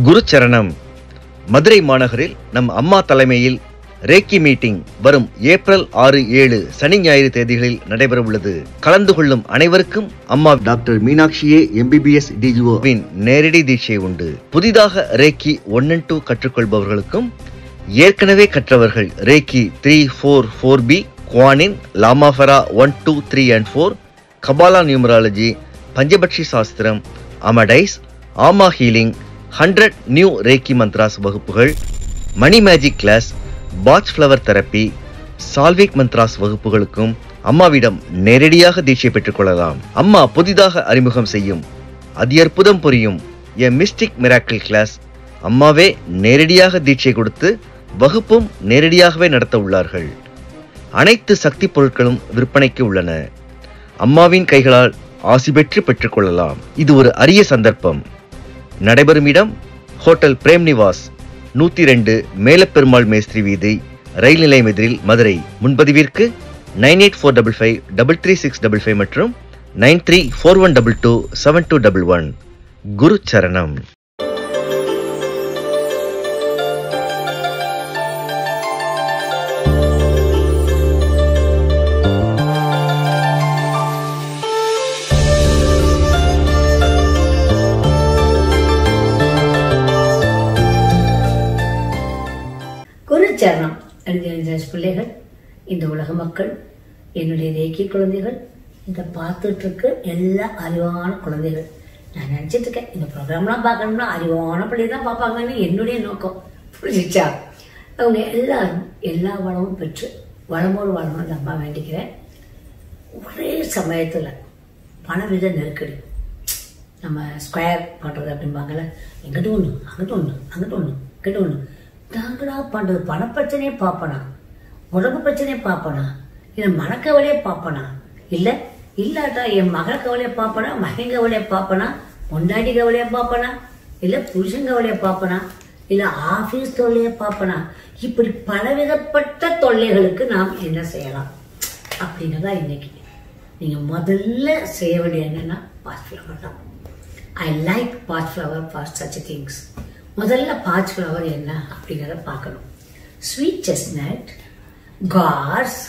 குருச்சரணம். மதுரை மாநகரில் நம் அம்மா தலைமையில் ரேக்கி மீட்டிங் வரும் ஏப்ரல் 6, 7 சனி ஞாயிறு தேதிகளில் நடைபெற உள்ளது. கலந்து கொள்ளும் அனைவருக்கும் அம்மா டாக்டர் மீனாட்சியே MBBS DGOவின் நேரடி தீட்சை உண்டு. புதிதாக ரேக்கி 1 and 2 கற்றுக்கொள்பவர்களுக்கும் ஏற்கனவே கற்றவர்கள் reiki 3, 4, 4B, Kuan Yin, Lama Fera 1, 2, 3 and 4, Kabbalah numerology, பஞ்சபட்சி சாஸ்திரம், அமடைஸ், ஆமா ஹீலிங், 100 நியூ ரேக்கி மந்த்ராஸ் வகுப்புகள், money magic class, Bach flower therapy, சால்விக் மந்த்ராஸ் வகுப்புகளுக்கும் அம்மாவிடம் நேரடியாக தீட்சை பெற்றுக் கொள்ளலாம். அம்மா புதிதாக அறிமுகம் செய்யும் அதி அற்புதம் புரியும் எ மிஸ்டிக் மிராக்கிள் கிளாஸ் அம்மாவே நேரடியாக தீட்சை கொடுத்து வகுப்பும் நேரடியாகவே நடத்த உள்ளார்கள். அனைத்து சக்தி பொருட்களும் விற்பனைக்கு உள்ளன. அம்மாவின் கைகளால் ஆசி பெற்று பெற்றுக் கொள்ளலாம். இது ஒரு அரிய சந்தர்ப்பம். நடைபெறும் இடம் ஹோட்டல் பிரேம் நிவாஸ், 102 மேலப்பெருமாள் மேஸ்திரி வீதி, ரயில் நிலையம் எதிரில், மதுரை. முன்பதிவிற்கு 9845533655 மற்றும் 9341227211. குரு சரணம். சரணம். எழுதிய பிள்ளைகள், இந்த உலக மக்கள், என்னுடைய ரேக்கி குழந்தைகள், இதை பார்த்துட்டு இருக்க எல்லா அறிவான குழந்தைகள். நான் நினைச்சிட்டு இருக்கேன், இந்த ப்ரோக்ராம்லாம் பார்க்கணும்னா அறிவான பிள்ளை தான் பார்ப்பாங்கன்னு என்னுடைய நோக்கம். புரிஞ்சிச்சா? அவங்க எல்லாரும் எல்லா வளமும் பெற்று வளமோடு வாழணும்னு அம்மா வேண்டிக்கிறேன். ஒரே சமயத்தில் பணவித நெருக்கடி, நம்ம ஸ்கொயர் பண்ணுறது அப்படிம்பாங்கல்ல, எங்கிட்ட ஒன்று, அங்கிட்ட ஒன்று, அங்கிட்ட ஒன்று, இங்கிட்ட ஒன்று, தாங்கடா பண்றது. பணப்பிரச்சனையே பார்ப்பனா, உடம்பு பிரச்சனையே பார்ப்பனா, இல்லை மனக்கவலையே பார்ப்பனா, இல்லை இல்லாட்டா என் மகள் கவலையை பார்ப்பனா, மகன் கவலையை பார்ப்பனா, பொண்டாட்டி கவலையை பார்ப்பனா, இல்லை புருஷன் கவலையை பார்ப்பனா, இல்லை ஆபீஸ் தொல்லையை பார்ப்பனா, இப்படி பலவிதப்பட்ட தொல்லைகளுக்கு நாம் என்ன செய்யலாம் அப்படின்னதா இன்னைக்கு. நீங்க முதல்ல செய்ய வேண்டிய என்னன்னா பாட்ச் ஃப்ளவர் தான். I like Bach flower for such things. முதல்ல பாட்ச் ஃப்ளவர் என்ன அப்படிங்கிறத பார்க்கணும். ஸ்வீட் செஸ்னட், கார்ஸ்,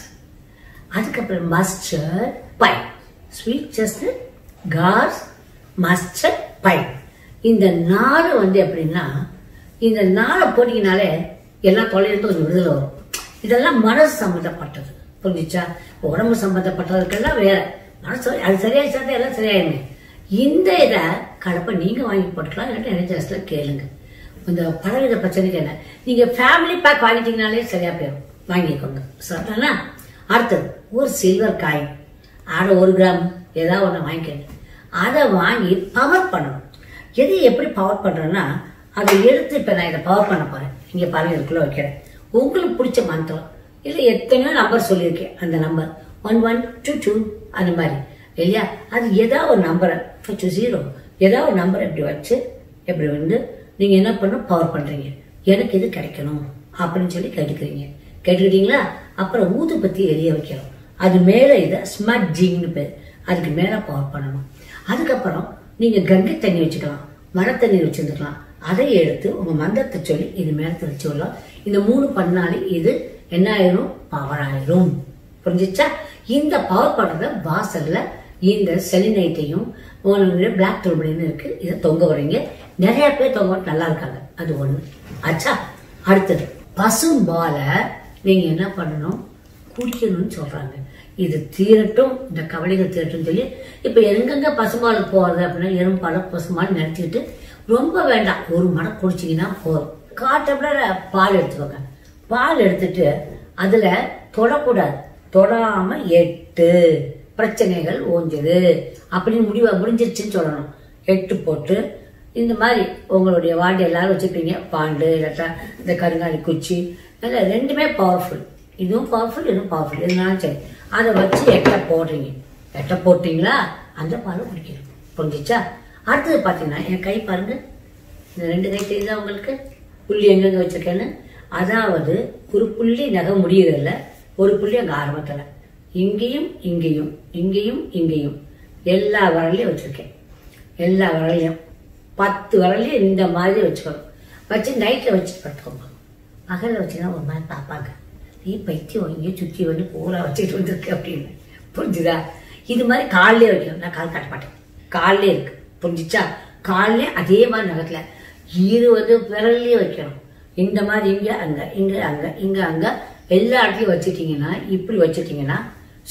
அதுக்கப்புறம் mustard pine. Sweet chestnut, gorse, mustard pine. இந்த 4 எப்படின்னா, இந்த 4 போட்டிங்கனாலே எல்லா தொலையிலிருந்து கொஞ்சம் விடுதலை வரும். இதெல்லாம் மனசு சம்பந்தப்பட்டது. புரிஞ்சிச்சா? உடம்பு சம்பந்தப்பட்டதுக்கெல்லாம் வேற, மனசு அது சரியாயி சாப்பிட்டா எல்லாம் சரியாயிருங்க. இந்த இதை கலப்பை நீங்க வாங்கி போட்டுக்கலாம், இல்லாட்டி எனர்ஜிஸ்ட்ல கேளுங்க. இந்த பலவித பிரச்சனைக்கு என்ன, நீங்க ஃபேமிலி பேக் வாங்கிட்டீங்கனாலே சரியா போயிடும். வாங்கிக்கோங்க. சரிங்களா? அடுத்தது ஒரு சில்வர் காயின், அதை 1 கிராம் ஏதாவது ஒன்று வாங்கிக்கணும். அதை வாங்கி பவர் பண்ணணும். எது எப்படி பவர் பண்றேன்னா, அதை எடுத்து இப்ப நான் இதை பவர் பண்ண போறேன். இங்க பாருங்க, இதுக்குள்ள வைக்கிறேன். உங்களுக்கு பிடிச்ச மந்திரம் இல்ல எத்தனையோ நம்பர் சொல்லியிருக்கேன். அந்த நம்பர் 1122 அந்த மாதிரி இல்லையா, அது ஏதாவது ஒரு நம்பரை 0 ஏதாவது ஒரு நம்பர் எப்படி வச்சு எப்படி நீங்க என்ன பண்ண பவர் பண்றீங்க. எனக்கு இது கிடைக்கணும் அப்படின்னு சொல்லி கேட்டுக்கிட்டீங்களா? அப்புறம் ஊதுபத்தி எரிய வைக்கிறோம். அது மேல இதை ஸ்மட்ஜிங்னு பேர், அதுக்கு மேல பவர் பண்ணணும். அதுக்கப்புறம் நீங்க கங்கை தண்ணி வச்சுக்கலாம், மழை தண்ணி வச்சிருந்துக்கலாம். அதை எடுத்து உங்க மந்திரத்தை சொல்லி இது மேல தெளிச்சு விடலாம். இந்த 3 பண்ணாலே இது என்ன ஆயிரும்? பவர் ஆயிரும். புரிஞ்சிச்சா? இந்த பவர் பண்றத வாசல்ல இந்த செலினைட்டையும் பிளாக் டோல்பின்னு இருக்கு, இதை தொங்க வரீங்க. நிறைய பேர் தொங்க நல்லா இருக்காங்க. அது ஒண்ணு ஆச்சா. அடுத்தது பசும்பால நீங்க என்ன பண்ணணும்? குடிக்கணும்னு சொல்றாங்க. இது தீரட்டும், இந்த கவலைகள் தீரட்டும் சொல்லி இப்ப எங்கெங்க பசும்பாலுக்கு போறது அப்படின்னா, எறும்பால பசும்பால் நிறுத்திட்டு ரொம்ப வேண்டாம், 1 மடக்கு குடிச்சிங்கன்னா போதும். 1/4 டம்ளர் பால் எடுத்துக்கோங்க. பால் எடுத்துட்டு அதுல தொடக்கூடாது. தொடாம 8 பிரச்சனைகள் ஓஞ்சது அப்படின்னு முடிஞ்சிருச்சுன்னு சொல்லணும். 8 போட்டு இந்த மாதிரி உங்களுடைய வாண்டி எல்லாரும் வச்சுப்பீங்க. பாண்டு இல்லாட்டா இந்த கருங்காலி குச்சி, ரெண்டுமே பவர்ஃபுல். இதுவும் பவர்ஃபுல், இதுவும் பவர்ஃபுல். எதுனாலும் சரி, அதை வச்சு 8 போடுறீங்க. 8 போட்டீங்களா, அந்த பாலை குடிக்கணும். புரிஞ்சிச்சா? அடுத்தது பாத்தீங்கன்னா, என் கை பாருங்க, இந்த 2 கை தெரியுதா உங்களுக்கு? புள்ளி எங்கெங்க வச்சிருக்கேன்னு. அதாவது ஒரு புள்ளி நகை முடியறதில்ல, ஒரு புள்ளி அங்க ஆரம்பத்துல, இங்கேயும் இங்கேயும் இங்கேயும் இங்கேயும் எல்லா விரலையும் வச்சிருக்கேன். எல்லா விரலையும் 10 விரலையும் இந்த மாதிரி வச்சுக்கணும். வச்சு நைட்டில் வச்சுட்டு படுத்துக்கோங்க. பகலில் வச்சுன்னா ஒரு மாதிரி பார்ப்பாங்க, நீ பைத்தியம் இங்கே சுற்றி வந்து பூரா வச்சுட்டு வந்திருக்கு அப்படின்னு. புரிஞ்சுதா? இது மாதிரி காலிலே வைக்கணும். நான் கால் காட்ட மாட்டேன், காலிலே இருக்கு. புரிஞ்சிச்சா? காலிலே அதே மாதிரி நகத்துல 20 விரல்லையும் வைக்கணும். இந்த மாதிரி இங்க அங்க இங்க அங்க இங்க அங்க எல்லா இடத்துலையும் வச்சுட்டீங்கன்னா, இப்படி வச்சுட்டீங்கன்னா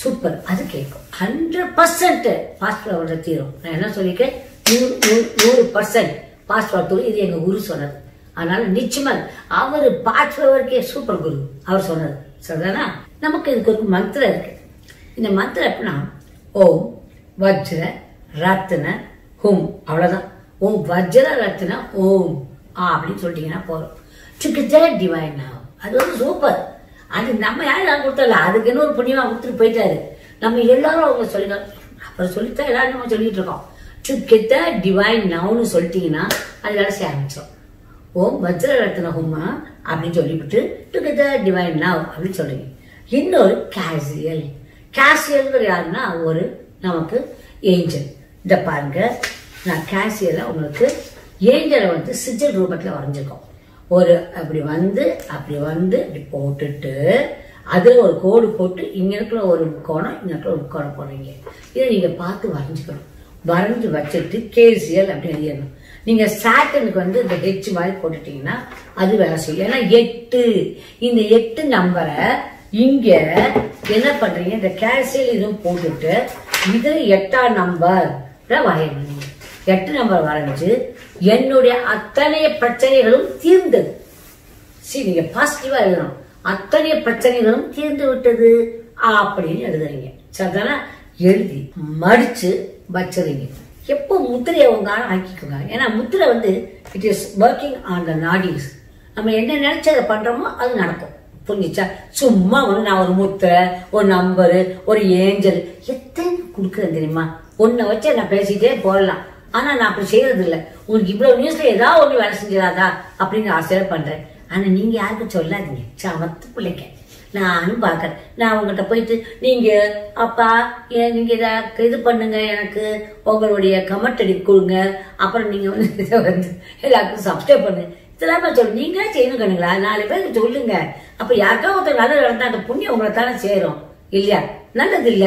சூப்பர். அது கேட்கும். 100% பாஸ்ட் ஃப்ளவர் தீரும். நான் என்ன சொல்லியிருக்கேன்? 100% பாஸ்ட் ஃப்ளவர் தூள். இது எங்க குரு சொன்னது. அதனால நிச்சயமா அவரு பாஸ்ட் ஃப்ளவருக்கே சூப்பர் குரு அவர் சொன்னது. சரிதானா? நமக்கு இதுக்கு ஒரு மந்திரம் இருக்கு. இந்த மந்திரம் எப்படின்னா, ஓம் வஜ்ர ரத்ன ஹோம். அவ்வளவுதான். ஓம் வஜ்ர ரத்ன ஓம் அப்படின்னு சொல்லிட்டீங்கன்னா போறோம். Together divine now. அது வந்து சூப்பர். அது நம்ம யாரும் கொடுத்தல, அதுக்கு என்ன ஒரு புண்ணியமா கொடுத்துட்டு போயிட்டாரு. நம்ம எல்லாரும் அவங்க சொல்லிட்டோம். அப்புறம் சொல்லித்தான் எல்லாரும் நம்ம சொல்லிட்டு இருக்கோம். டுகெதர் டிவைன் நவ்னு சொல்லிட்டீங்கன்னா அது வேலை செய்ய ஆரம்பிச்சோம். ஓம் வஜ்ர ரத்ன ஹோமா அப்படின்னு சொல்லிவிட்டு டுகெதர் டிவைன் நவ் அப்படின்னு சொல்றீங்க. இன்னொரு கேசியல். கேசியல்ங்கிற யாருன்னா ஒரு நமக்கு ஏஞ்சல். இந்த பாருங்க, நான் கேசியல உங்களுக்கு ஏஞ்சலை வந்து சிஜல் ரூபத்துல வரைஞ்சிருக்கோம். ஒரு அப்படி வந்து இப்படி போட்டுட்டு அதுல ஒரு கோடு போட்டு இங்க இருக்கிற ஒரு கோணம், இங்க இருக்கிற ஒரு கோணம் போடுறீங்க. இதை நீங்க பார்த்து வரைஞ்சுக்கணும். வரைஞ்சு வச்சுட்டு கேசியல் அப்படின்னு எழுதிடணும். நீங்க சாட்டனுக்கு வந்து இந்த ஹெச் மாதிரி போட்டுட்டீங்கன்னா அது வேலை செய்யும். ஏன்னா 8 இந்த 8 நம்பரை இங்க என்ன பண்றீங்க, இந்த கேசியல் இதுவும் போட்டுட்டு இது 8ஆம் நம்பர் வரையணும். நீங்க 8 நம்பர் வரைஞ்சு என்னுடைய அத்தனை பிரச்சனைகளும் தீர்ந்தது. சரி, நீங்க பாசிட்டிவா எழுதணும். அத்தனை பிரச்சனைகளும் தீர்ந்து விட்டது அப்படின்னு எழுதுறீங்க. சரிதானா? எழுதி மடிச்சு வச்சிருங்க. எப்போ முத்திரையை உங்க ஆக்கிக்கோங்க. ஏன்னா முத்திரை வந்து it is working on the நாடிஸ். நம்ம என்ன நினைச்சு அதை பண்றோமோ அது நடக்கும். புரிஞ்சிச்சா? சும்மா வந்து நான் ஒரு முத்திரை, ஒரு நம்பரு, ஒரு ஏஞ்சல் எத்தனை கொடுக்குறேன் தெரியுமா? ஒன்ன வச்சு நான் பேசிட்டே போடலாம். ஆனா நான் அப்படி செய்யறது இல்லை. உங்களுக்கு இவ்வளவு நியூஸ்ல ஏதாவது ஒண்ணு வேலை செஞ்சிடாதா அப்படின்னு ஆசையா பண்றேன். ஆனா நீங்க யாருக்கும் சொல்லாதீங்க. சமத்து பிள்ளைங்க. நானும் பாக்குறேன். நான் உங்ககிட்ட போயிட்டு நீங்க அப்பா நீங்க இது பண்ணுங்க, எனக்கு உங்களுடைய கமெண்ட் அடி கொடுங்க, அப்புறம் நீங்க வந்து இதை வந்து எல்லாருக்கும் சப்ஸ்கிரைப் பண்ணுங்க, இதெல்லாம் சொல்லு. நீங்களே செய்யணும் கண்ணுங்களா. 4 பேருக்கு சொல்லுங்க. அப்ப யாருக்கா ஒருத்தர் நல்லது நடந்தா அந்த புண்ணியம் உங்களை தானே சேரும் இல்லையா? நல்லது இல்ல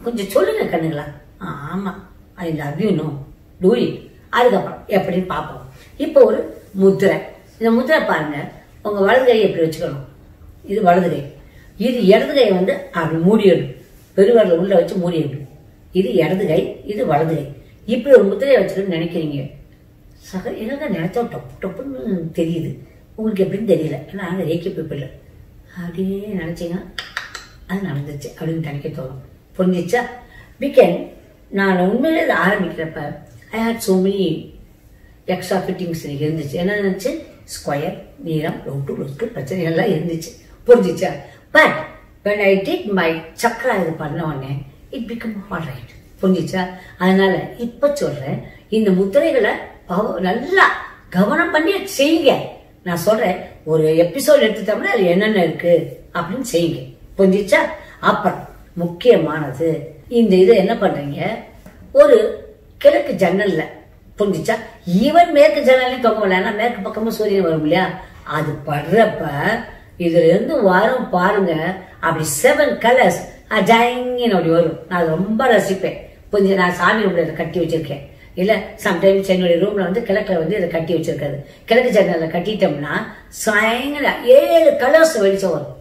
கொஞ்சம் சொல்லுங்க கண்ணுங்களா. ஆமா, ஐ love you know do it. அதுக்கப்புறம் எப்படின்னு பார்ப்போம். இப்போ ஒரு முத்திரை. இந்த முத்திரை பாருங்க. உங்க வலது கையை எப்படி வச்சுக்கணும். இது வலது கை. இது இடது கை வந்து அப்படி மூடிடும். பெருவரல உள்ள வச்சு மூடிடும். இது இடது கை, இது வலது கை. இப்படி ஒரு முத்திரையை வச்சுக்கணும்னு நினைக்கிறீங்க. எனக்கு நினைச்சா டொப்பு டொப்புன்னு தெரியுது. உங்களுக்கு எப்படின்னு தெரியல. ஏன்னா நாங்கள் ரேக்கி பீப்பிள். அப்படியே நினைச்சீங்கன்னா அது நடந்துச்சு அப்படின்னு நினைக்க தோணும். புரிஞ்சிச்சா? வீக்கெண்ட் நான் உண்மையிலே இதை ஆரம்பிக்கிறப்ப I had so many extra fittings எனக்கு இருந்துச்சு. என்ன இருந்துச்சு? ஸ்கொயர், நீளம், லொட்டு பிரச்சனைகள்லாம் இருந்துச்சு. புரிஞ்சிச்சா? But when I did my chakra இது பண்ண உடனே it became all right. புரிஞ்சிச்சா? அதனால இப்ப சொல்றேன், இந்த முத்திரைகளை நல்லா கவனம் பண்ணி செய்யுங்க. நான் சொல்றேன், ஒரு எபிசோட் எடுத்துட்டோம்னா அது என்னென்ன இருக்கு அப்படின்னு செய்யுங்க. புரிஞ்சிச்சா? அப்புறம் முக்கியமானது, இந்த இதை என்ன பண்றீங்க, ஒரு கிழக்கு ஜன்னல்ல, புரிஞ்சிச்சா? ஈவன் மேற்கு ஜன்னலையும் தொங்கல. ஏன்னா மேற்கு பக்கமும் சூரியன் வரும் இல்லையா? அது படுறப்ப இதுல இருந்து வரும் பாருங்க. அப்படி 7 கலர்ஸ் ஜாயின்னு அப்படி வரும். நான் ரொம்ப ரசிப்பேன். கொஞ்சம் நான் சாமி ரூம்ல இதை கட்டி வச்சிருக்கேன். இல்ல சம்டைம்ஸ் என்னுடைய ரூம்ல வந்து கிழக்குல வந்து இதை கட்டி வச்சிருக்காது. கிழக்கு ஜன்னல்ல கட்டிட்டோம்னா சாயங்கால 7 கலர்ஸ் வெளிச்சம் வரும்.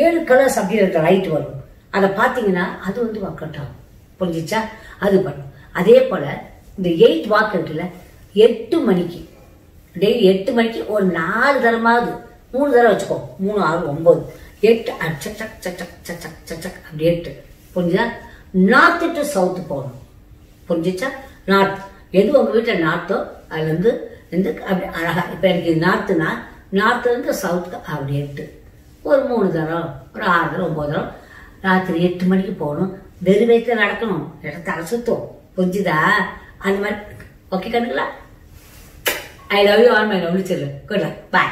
7 கலர்ஸ் அப்படி லைட் வரும். அதை பாத்தீங்கன்னா அது வந்து ஒர்க் அவுட் ஆகும். புரிஞ்சிச்சா? அது பண்ணும். அதே போல இந்த 8 வாக் இருக்குல்ல, 8 மணிக்கு டெய்லி 8 மணிக்கு ஒரு 4 தரமாவது, 3 தடவை வச்சுக்கோ. 3, 6, 9, 8 சக் சக் சக் சக் சக் அப்படி 8. புரிஞ்சா? நார்த் டு சவுத் போகணும். புரிஞ்சிச்சா? நார்த் எது உங்க வீட்டுல நார்த்தோ அதுல இருந்து அப்படி அழகா. இப்ப எனக்கு நார்த்துனா நார்த்ல இருந்து சவுத் அப்படி 8. ஒரு 3 தரம், ஒரு 6 தரம், 9 தரம் ராத்திரி 8 மணிக்கு போகணும். வெறும் வயிற்றுல நடக்கணும். இடத்த அலசுத்தோம். புரிஞ்சுதா? அந்த மாதிரி. ஓகே கண்ணுங்களா? I love you all my lovely children. Good by.